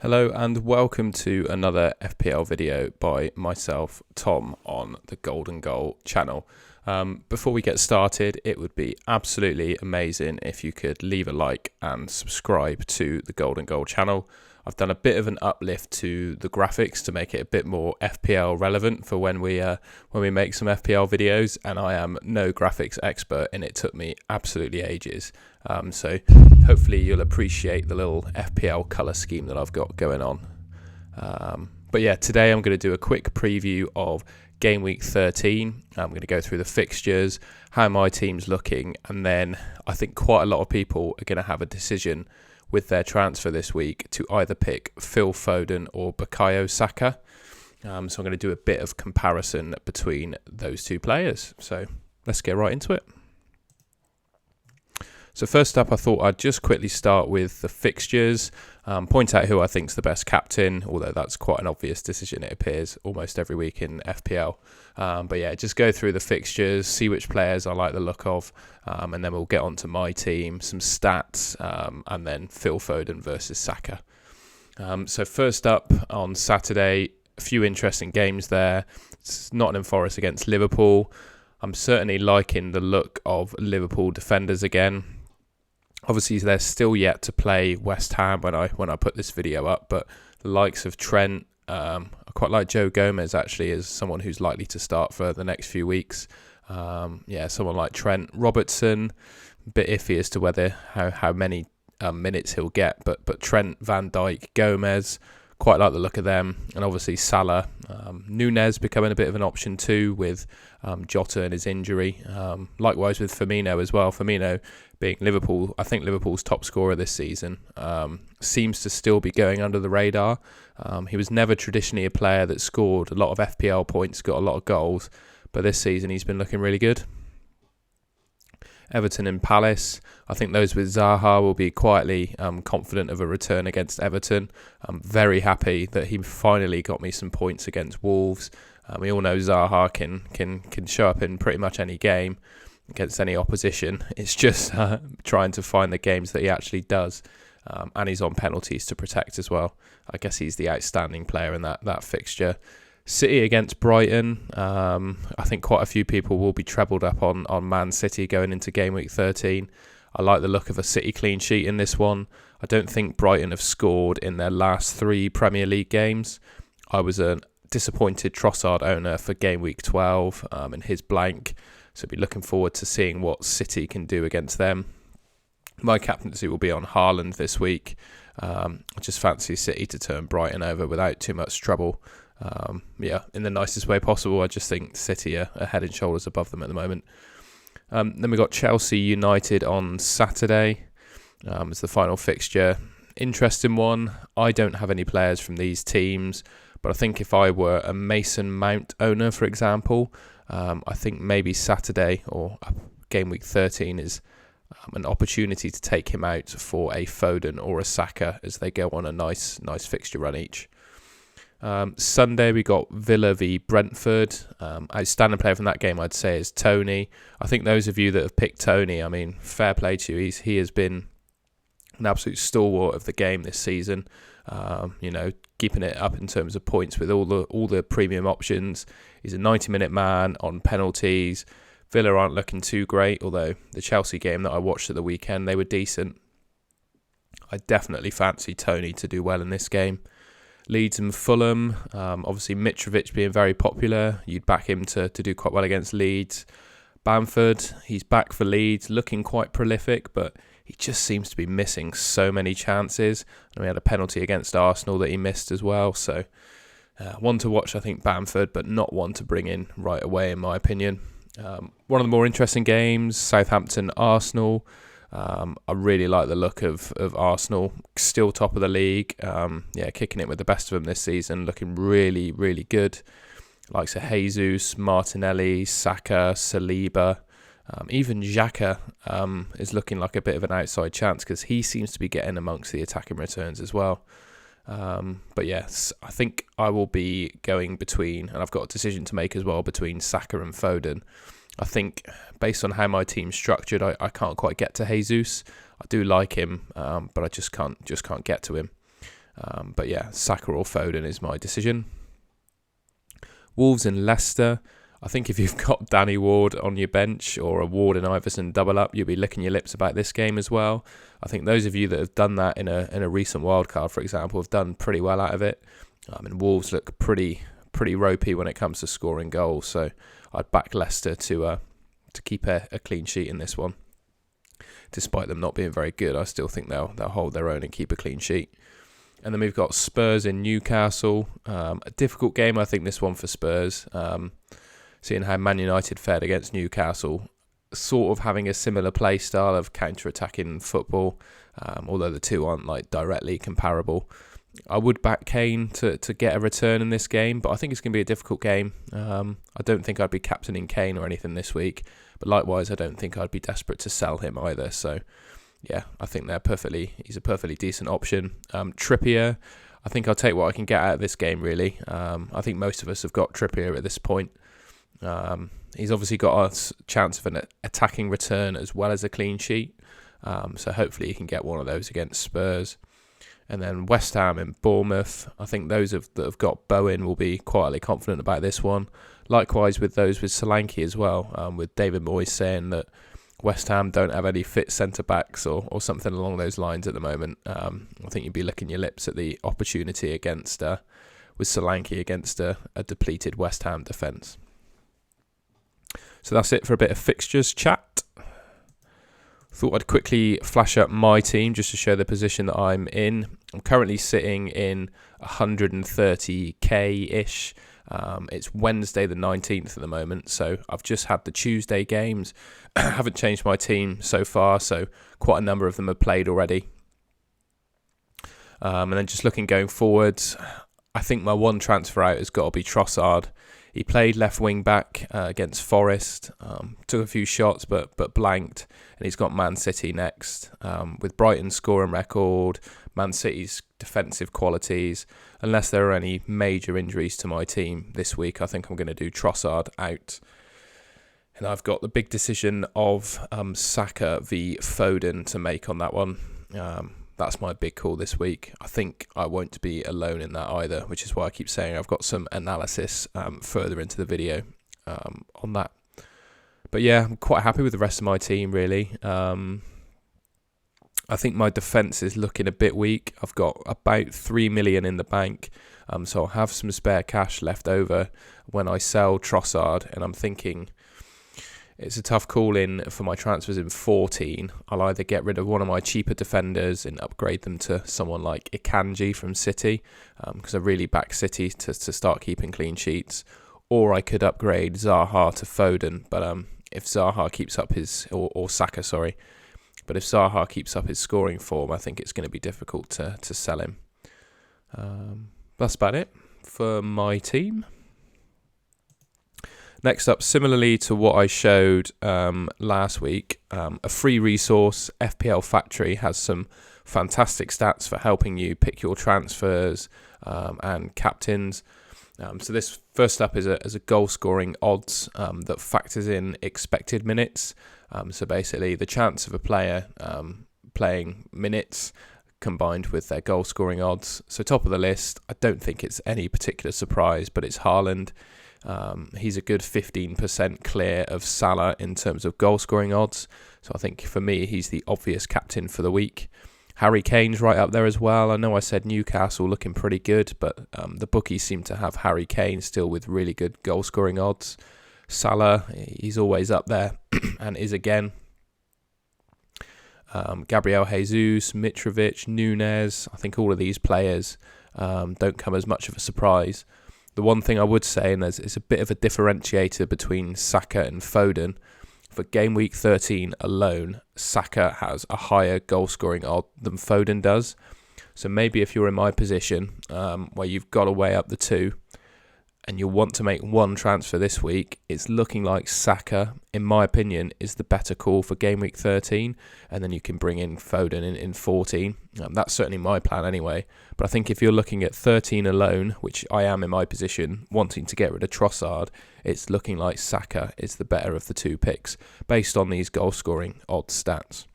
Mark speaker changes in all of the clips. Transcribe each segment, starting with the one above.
Speaker 1: Hello and welcome to another FPL video by myself, Tom, on the Golden Goal channel. Before we get started, it would be absolutely amazing if you could leave a like and subscribe to the Golden Goal channel. I've done a bit of an uplift to the graphics to make it a bit more FPL relevant for when we make some FPL videos, and I am no graphics expert and it took me absolutely ages. So hopefully you'll appreciate the little FPL colour scheme that I've got going on. But yeah, today I'm going to do a quick preview of Gameweek 13. I'm going to go through the fixtures, how my team's looking, and then I think quite a lot of people are going to have a decision with their transfer this week to either pick Phil Foden or Bukayo Saka. So I'm going to do a bit of comparison between those two players. So let's get right into it. So first up, I thought I'd just quickly start with the fixtures, point out who I think's the best captain, although that's quite an obvious decision, it appears, almost every week in FPL. But yeah, just go through the fixtures, see which players I like the look of, and then we'll get onto my team, some stats, and then Phil Foden versus Saka. So first up on Saturday, a few interesting games there. It's Nottingham Forest against Liverpool. I'm certainly liking the look of Liverpool defenders again. Obviously, they're still yet to play West Ham when I put this video up, but the likes of Trent, I quite like Joe Gomez actually as someone who's likely to start for the next few weeks. Someone like Trent. Robertson, a bit iffy as to how many minutes he'll get, but Trent, Van Dijk, Gomez, quite like the look of them, and obviously Salah. Nunez becoming a bit of an option too with Jota and his injury. Likewise with Firmino as well. Firmino being Liverpool's top scorer this season, seems to still be going under the radar. He was never traditionally a player that scored a lot of FPL points, got a lot of goals, but this season he's been looking really good. Everton and Palace. I think those with Zaha will be quietly confident of a return against Everton. I'm very happy that he finally got me some points against Wolves. We all know Zaha can show up in pretty much any game against any opposition. It's just trying to find the games that he actually does. And he's on penalties to protect as well. I guess he's the outstanding player in that fixture. City against Brighton. I think quite a few people will be trebled up on Man City going into Game Week 13. I like the look of a City clean sheet in this one. I don't think Brighton have scored in their last 3 Premier League games. I was a disappointed Trossard owner for Game Week 12 and his blank. So I'll be looking forward to seeing what City can do against them. My captaincy will be on Haaland this week. I just fancy City to turn Brighton over without too much trouble. In the nicest way possible. I just think City are head and shoulders above them at the moment. Then we got Chelsea United on Saturday as the final fixture. Interesting one. I don't have any players from these teams, but I think if I were a Mason Mount owner, for example, I think maybe Saturday or Game Week 13 is an opportunity to take him out for a Foden or a Saka as they go on a nice fixture run each. Sunday we got Villa v Brentford. Outstanding player from that game I'd say is Tony. I think those of you that have picked Tony, I mean, fair play to you. He has been an absolute stalwart of the game this season. Keeping it up in terms of points with all the premium options. He's a 90-minute man on penalties. Villa aren't looking too great, although the Chelsea game that I watched at the weekend, they were decent. I definitely fancy Tony to do well in this game. Leeds and Fulham, obviously Mitrovic being very popular, you'd back him to do quite well against Leeds. Bamford, he's back for Leeds, looking quite prolific, but he just seems to be missing so many chances. And we had a penalty against Arsenal that he missed as well, so one to watch, I think, Bamford, but not one to bring in right away, in my opinion. One of the more interesting games, Southampton-Arsenal. I really like the look of Arsenal, still top of the league. Kicking it with the best of them this season, looking really, really good. Likes of Jesus, Martinelli, Saka, Saliba, even Xhaka is looking like a bit of an outside chance because he seems to be getting amongst the attacking returns as well. But yes, I think I will be going between, and I've got a decision to make as well, between Saka and Foden. I think based on how my team's structured, I can't quite get to Jesus. I do like him, but I just can't get to him. But yeah, Saka or Foden is my decision. Wolves and Leicester. I think if you've got Danny Ward on your bench or a Ward and Iverson double up, you'll be licking your lips about this game as well. I think those of you that have done that in a recent wildcard, for example, have done pretty well out of it. And Wolves look pretty ropey when it comes to scoring goals, so I'd back Leicester to keep a clean sheet in this one. Despite them not being very good, I still think they'll hold their own and keep a clean sheet. And then we've got Spurs in Newcastle. A difficult game, I think, this one for Spurs. Seeing how Man United fared against Newcastle, sort of having a similar play style of counter-attacking football, although the two aren't like directly comparable. I would back Kane to get a return in this game, but I think it's going to be a difficult game. I don't think I'd be captaining Kane or anything this week, but likewise, I don't think I'd be desperate to sell him either. So, yeah, I think he's a perfectly decent option. Trippier, I think I'll take what I can get out of this game, really. I think most of us have got Trippier at this point. He's obviously got a chance of an attacking return as well as a clean sheet. So hopefully he can get one of those against Spurs. And then West Ham and Bournemouth. I think those that have got Bowen will be quietly confident about this one. Likewise with those with Solanke as well, with David Moyes saying that West Ham don't have any fit centre-backs or something along those lines at the moment. I think you'd be licking your lips at the opportunity against with Solanke against a depleted West Ham defence. So that's it for a bit of fixtures chat. Thought I'd quickly flash up my team just to show the position that I'm in. I'm currently sitting in 130k-ish. It's Wednesday the 19th at the moment, so I've just had the Tuesday games. I haven't changed my team so far, so quite a number of them have played already. And then just looking going forwards, I think my one transfer out has got to be Trossard. He played left wing back against Forest, took a few shots but blanked, and he's got Man City next. With Brighton's scoring record, Man City's defensive qualities, unless there are any major injuries to my team this week, I think I'm going to do Trossard out. And I've got the big decision of Saka v Foden to make on that one. That's my big call this week. I think I won't be alone in that either, which is why I keep saying I've got some analysis further into the video on that. But yeah, I'm quite happy with the rest of my team, really. I think my defence is looking a bit weak. I've got about 3 million in the bank, so I'll have some spare cash left over when I sell Trossard, and I'm thinking it's a tough call in for my transfers in 14. I'll either get rid of one of my cheaper defenders and upgrade them to someone like Akanji from City, because I really back City to start keeping clean sheets, or I could upgrade Zaha to Foden. But if Zaha keeps up his or Saka, sorry. But if Zaha keeps up his scoring form, I think it's going to be difficult to sell him. That's about it for my team. Next up, similarly to what I showed last week, a free resource, FPL Factory, has some fantastic stats for helping you pick your transfers and captains. So this first up is a goal scoring odds that factors in expected minutes. So basically the chance of a player playing minutes combined with their goal scoring odds. So top of the list, I don't think it's any particular surprise, but it's Haaland. He's a good 15% clear of Salah in terms of goal scoring odds. So I think for me, he's the obvious captain for the week. Harry Kane's right up there as well. I know I said Newcastle looking pretty good, but the bookies seem to have Harry Kane still with really good goal scoring odds. Salah, he's always up there and is again. Gabriel Jesus, Mitrovic, Nunez, I think all of these players don't come as much of a surprise. The one thing I would say, and it's a bit of a differentiator between Saka and Foden, for game week 13 alone, Saka has a higher goal scoring odd than Foden does. So maybe if you're in my position, where you've got to weigh up the two, and you'll want to make one transfer this week, it's looking like Saka, in my opinion, is the better call for game week 13, and then you can bring in Foden in 14. That's certainly my plan anyway. But I think if you're looking at 13 alone, which I am in my position, wanting to get rid of Trossard, it's looking like Saka is the better of the two picks, based on these goal-scoring odds stats.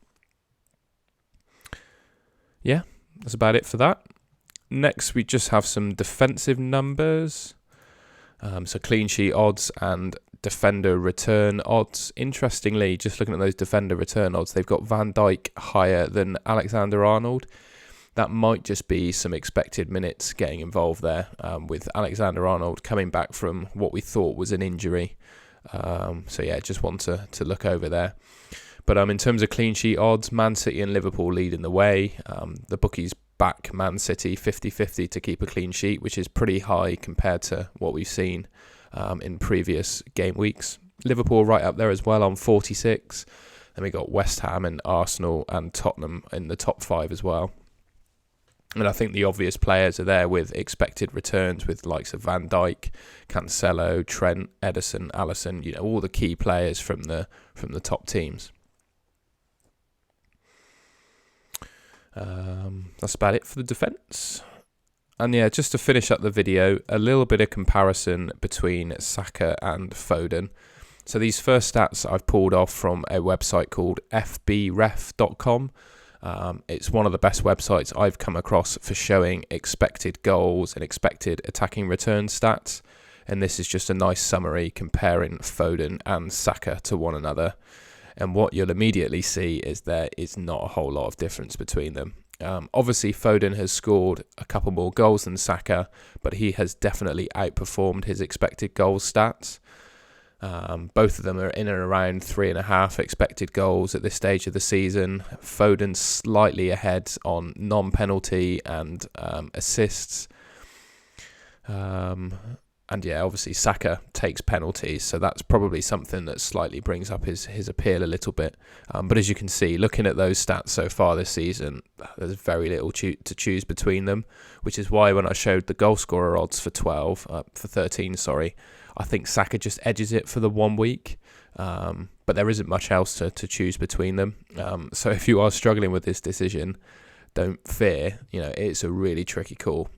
Speaker 1: Yeah, that's about it for that. Next, we just have some defensive numbers. So clean sheet odds and defender return odds. Interestingly, just looking at those defender return odds, they've got Van Dijk higher than Alexander-Arnold. That might just be some expected minutes getting involved there, with Alexander-Arnold coming back from what we thought was an injury. So yeah, just want to look over there. But in terms of clean sheet odds, Man City and Liverpool leading the way. The bookies back Man City 50-50 to keep a clean sheet, which is pretty high compared to what we've seen in previous game weeks. Liverpool right up there as well on 46. Then we got West Ham and Arsenal and Tottenham in the top 5 as well. And I think the obvious players are there with expected returns with likes of Van Dijk, Cancelo, Trent, Ederson, Alisson, all the key players from the top teams. That's about it for the defence. And yeah, just to finish up the video, a little bit of comparison between Saka and Foden. So these first stats I've pulled off from a website called fbref.com. It's one of the best websites I've come across for showing expected goals and expected attacking return stats. And this is just a nice summary comparing Foden and Saka to one another. And what you'll immediately see is there is not a whole lot of difference between them. Obviously, Foden has scored a couple more goals than Saka, but he has definitely outperformed his expected goals stats. Both of them are in and around 3.5 expected goals at this stage of the season. Foden slightly ahead on non-penalty and assists. And yeah, obviously Saka takes penalties, so that's probably something that slightly brings up his appeal a little bit. But as you can see, looking at those stats so far this season, there's very little to choose between them, which is why when I showed the goal scorer odds for 13, I think Saka just edges it for the 1 week. But there isn't much else to choose between them. So if you are struggling with this decision, don't fear. It's a really tricky call.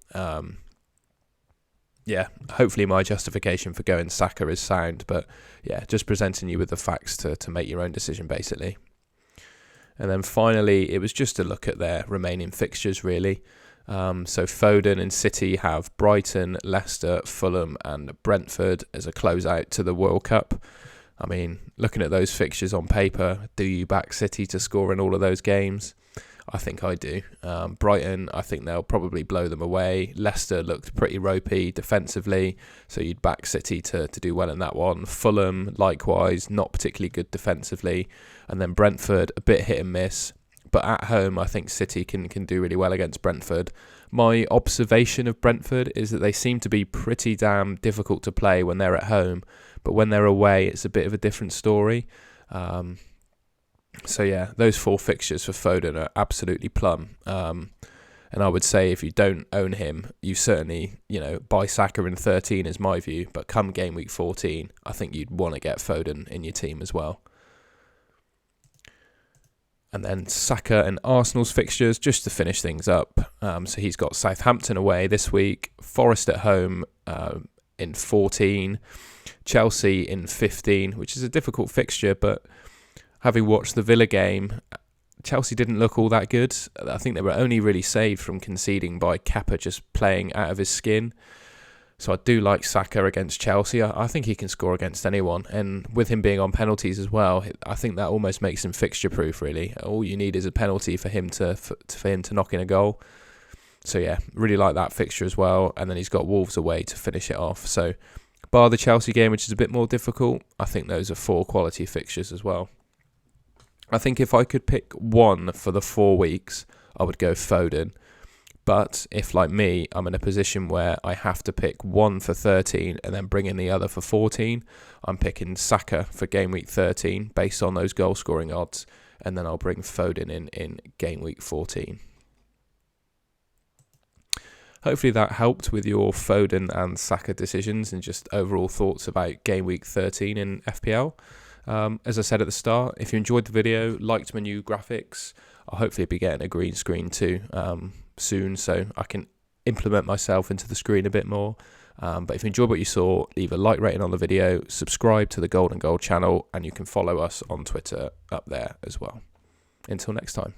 Speaker 1: Yeah, hopefully my justification for going Saka is sound, but yeah, just presenting you with the facts to make your own decision, basically. And then finally, it was just a look at their remaining fixtures, really. So Foden and City have Brighton, Leicester, Fulham and Brentford as a closeout to the World Cup. I mean, looking at those fixtures on paper, do you back City to score in all of those games? I think I do. Brighton, I think they'll probably blow them away. Leicester looked pretty ropey defensively, so you'd back City to do well in that one. Fulham, likewise, not particularly good defensively. And then Brentford, a bit hit and miss. But at home, I think City can do really well against Brentford. My observation of Brentford is that they seem to be pretty damn difficult to play when they're at home. But when they're away, it's a bit of a different story. So yeah, those 4 fixtures for Foden are absolutely plum. And I would say if you don't own him, you certainly, buy Saka in 13 is my view. But come game week 14, I think you'd want to get Foden in your team as well. And then Saka and Arsenal's fixtures, just to finish things up. So he's got Southampton away this week, Forest at home in 14, Chelsea in 15, which is a difficult fixture, but having watched the Villa game, Chelsea didn't look all that good. I think they were only really saved from conceding by Kepa just playing out of his skin. So I do like Saka against Chelsea. I think he can score against anyone. And with him being on penalties as well, I think that almost makes him fixture-proof, really. All you need is a penalty for him to knock in a goal. So yeah, really like that fixture as well. And then he's got Wolves away to finish it off. So bar the Chelsea game, which is a bit more difficult, I think those are 4 quality fixtures as well. I think if I could pick one for the 4 weeks, I would go Foden. But if, like me, I'm in a position where I have to pick one for 13 and then bring in the other for 14, I'm picking Saka for game week 13 based on those goal scoring odds, and then I'll bring Foden in game week 14. Hopefully that helped with your Foden and Saka decisions and just overall thoughts about game week 13 in FPL. As I said at the start, if you enjoyed the video, liked my new graphics, I'll hopefully be getting a green screen too soon, so I can implement myself into the screen a bit more. But if you enjoyed what you saw, leave a like rating on the video, subscribe to the Golden Goal channel, and you can follow us on Twitter up there as well. Until next time.